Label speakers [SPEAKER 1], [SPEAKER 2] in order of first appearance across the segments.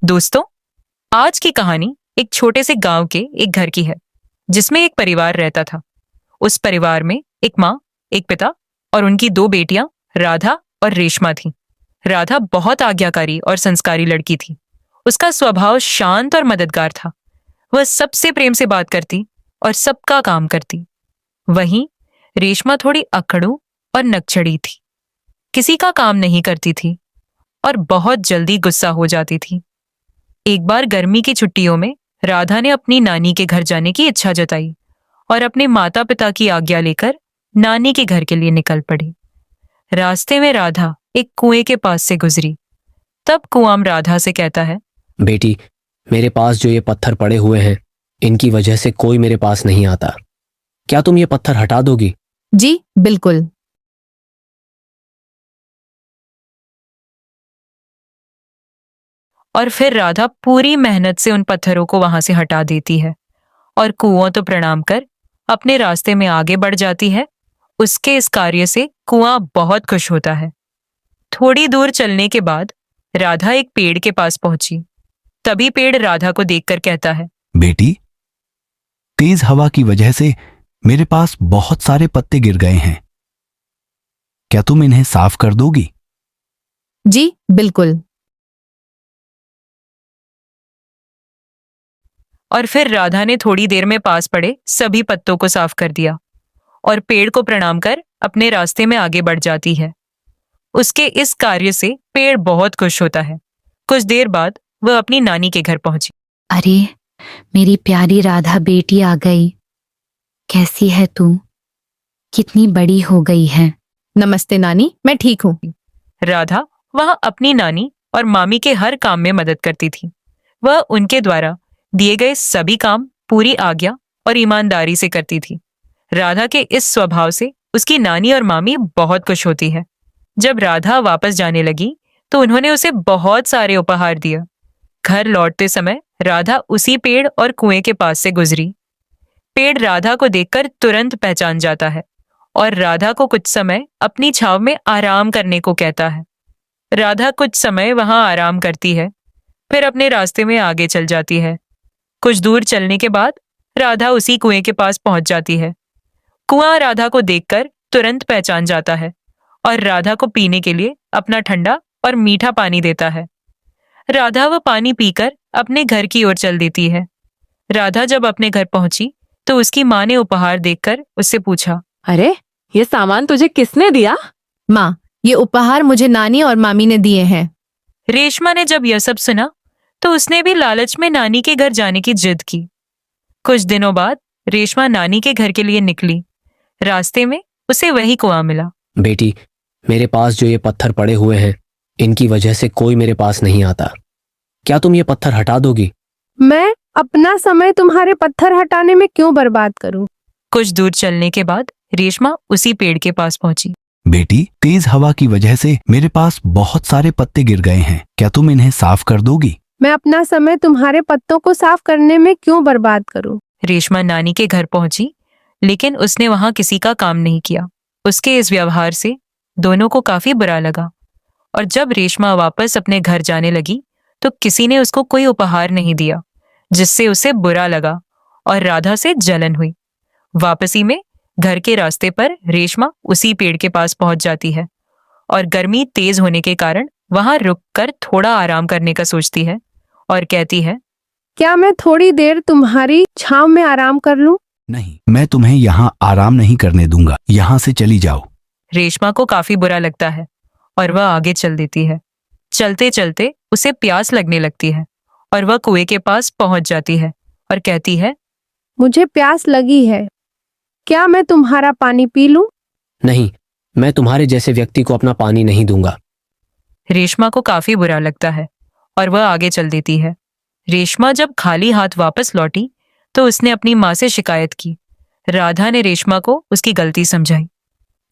[SPEAKER 1] दोस्तों, आज की कहानी एक छोटे से गांव के एक घर की है जिसमें एक परिवार रहता था। उस परिवार में एक माँ, एक पिता और उनकी दो बेटियां राधा और रेशमा थीं। राधा बहुत आज्ञाकारी और संस्कारी लड़की थी। उसका स्वभाव शांत और मददगार था। वह सबसे प्रेम से बात करती और सबका काम करती। वहीं रेशमा थोड़ी अकड़ू और नकचड़ी थी। किसी का काम नहीं करती थी और बहुत जल्दी गुस्सा हो जाती थी। एक बार गर्मी की छुट्टियों में राधा ने अपनी नानी के घर जाने की इच्छा जताई और अपने माता पिता की आज्ञा लेकर नानी के घर के लिए निकल पड़ी। रास्ते में राधा एक कुएं के पास से गुजरी। तब कुआं राधा से कहता है,
[SPEAKER 2] बेटी, मेरे पास जो ये पत्थर पड़े हुए हैं, इनकी वजह से कोई मेरे पास नहीं आता। क्या तुम ये पत्थर हटा दोगी?
[SPEAKER 3] जी बिल्कुल।
[SPEAKER 1] और फिर राधा पूरी मेहनत से उन पत्थरों को वहां से हटा देती है और कुआं तो प्रणाम कर अपने रास्ते में आगे बढ़ जाती है। उसके इस कार्य से कुआं बहुत खुश होता है। थोड़ी दूर चलने के बाद राधा एक पेड़ के पास पहुंची। तभी पेड़ राधा को देखकर कहता है,
[SPEAKER 4] बेटी, तेज हवा की वजह से मेरे पास बहुत सारे पत्ते गिर गए हैं। क्या तुम इन्हें साफ कर दोगी?
[SPEAKER 3] जी बिल्कुल।
[SPEAKER 1] और फिर राधा ने थोड़ी देर में पास पड़े सभी पत्तों को साफ कर दिया और पेड़ को प्रणाम कर अपने रास्ते में आगे बढ़ जाती है। उसके इस कार्य से पेड़ बहुत खुश होता है। कुछ देर बाद वह अपनी नानी के घर पहुंची।
[SPEAKER 3] अरे, मेरी प्यारी राधा बेटी आ गई। कैसी है तू? कितनी बड़ी हो गई है। नमस्ते नानी, मैं ठीक हूँ।
[SPEAKER 1] राधा वहां अपनी नानी और मामी के हर काम में मदद करती थी। वह उनके द्वारा दिए गए सभी काम पूरी आज्ञा और ईमानदारी से करती थी। राधा के इस स्वभाव से उसकी नानी और मामी बहुत खुश होती है। जब राधा वापस जाने लगी तो उन्होंने उसे बहुत सारे उपहार दिए। घर लौटते समय राधा उसी पेड़ और कुएं के पास से गुजरी। पेड़ राधा को देखकर तुरंत पहचान जाता है और राधा को कुछ समय अपनी छांव में आराम करने को कहता है। राधा कुछ समय वहां आराम करती है, फिर अपने रास्ते में आगे चल जाती है। कुछ दूर चलने के बाद राधा उसी कुएं के पास पहुंच जाती है। कुआं राधा को देखकर तुरंत पहचान जाता है और राधा को पीने के लिए अपना ठंडा और मीठा पानी देता है। राधा वह पानी पीकर अपने घर की ओर चल देती है। राधा जब अपने घर पहुंची तो उसकी माँ ने उपहार देखकर उससे पूछा,
[SPEAKER 5] अरे, ये सामान तुझे किसने दिया?
[SPEAKER 3] माँ, ये उपहार मुझे नानी और मामी ने दिए हैं।
[SPEAKER 1] रेशमा ने जब यह सब सुना तो उसने भी लालच में नानी के घर जाने की जिद की। कुछ दिनों बाद रेशमा नानी के घर के लिए निकली। रास्ते में उसे वही कुआं मिला।
[SPEAKER 2] बेटी, मेरे पास जो ये पत्थर पड़े हुए हैं, इनकी वजह से कोई मेरे पास नहीं आता। क्या तुम ये पत्थर हटा दोगी?
[SPEAKER 5] मैं अपना समय तुम्हारे पत्थर हटाने में क्यों बर्बाद करूं?
[SPEAKER 1] कुछ दूर चलने के बाद रेशमा उसी पेड़ के पास पहुंची।
[SPEAKER 4] बेटी, तेज हवा की वजह से मेरे पास बहुत सारे पत्ते गिर गए हैं। क्या तुम इन्हें साफ कर दोगी?
[SPEAKER 5] मैं अपना समय तुम्हारे पत्तों को साफ करने में क्यों बर्बाद करूं?
[SPEAKER 1] रेशमा नानी के घर पहुंची, लेकिन उसने वहां किसी का काम नहीं किया। उसके इस व्यवहार से दोनों को काफी बुरा लगा और जब रेशमा वापस अपने घर जाने लगी तो किसी ने उसको कोई उपहार नहीं दिया, जिससे उसे बुरा लगा और राधा से जलन हुई। वापसी में घर के रास्ते पर रेशमा उसी पेड़ के पास पहुंच जाती है और गर्मी तेज होने के कारण वहां रुककर थोड़ा आराम करने का सोचती है और कहती है,
[SPEAKER 5] क्या मैं थोड़ी देर तुम्हारी छांव में आराम कर लूं?
[SPEAKER 4] नहीं, मैं तुम्हें यहाँ आराम नहीं करने दूंगा। यहाँ से चली जाओ।
[SPEAKER 1] रेशमा को काफी बुरा लगता है और वह आगे चल देती है। चलते चलते उसे प्यास लगने लगती है और वह कुएं के पास पहुंच जाती है और कहती है,
[SPEAKER 5] मुझे प्यास लगी है। क्या मैं तुम्हारा पानी पी लूं?
[SPEAKER 2] नहीं, मैं तुम्हारे जैसे व्यक्ति को अपना पानी नहीं दूंगा।
[SPEAKER 1] रेशमा को काफी बुरा लगता है और वह आगे चल देती है। रेशमा जब खाली हाथ वापस लौटी तो उसने अपनी माँ से शिकायत की। राधा ने रेशमा को उसकी गलती समझाई।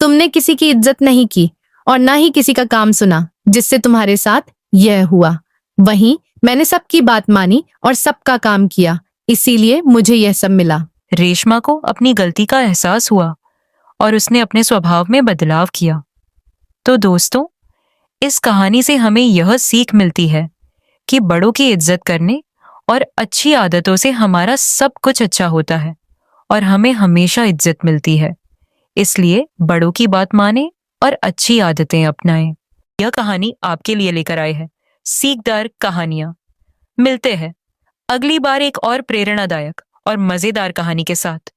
[SPEAKER 3] तुमने किसी की इज्जत नहीं की और ना ही किसी का काम सुना, जिससे तुम्हारे साथ यह हुआ। वहीं मैंने सबकी बात मानी और सबका काम किया, इसीलिए मुझे यह सब मिला।
[SPEAKER 1] रेशमा को अपनी गलती का एहसास हुआ और उसने अपने स्वभाव में बदलाव किया। तो दोस्तों, इस कहानी से हमें यह सीख मिलती है कि बड़ों की इज्जत करने और अच्छी आदतों से हमारा सब कुछ अच्छा होता है और हमें हमेशा इज्जत मिलती है। इसलिए बड़ों की बात माने और अच्छी आदतें अपनाएं। यह कहानी आपके लिए लेकर आए हैं सीखदार कहानियां। मिलते हैं अगली बार एक और प्रेरणादायक और मजेदार कहानी के साथ।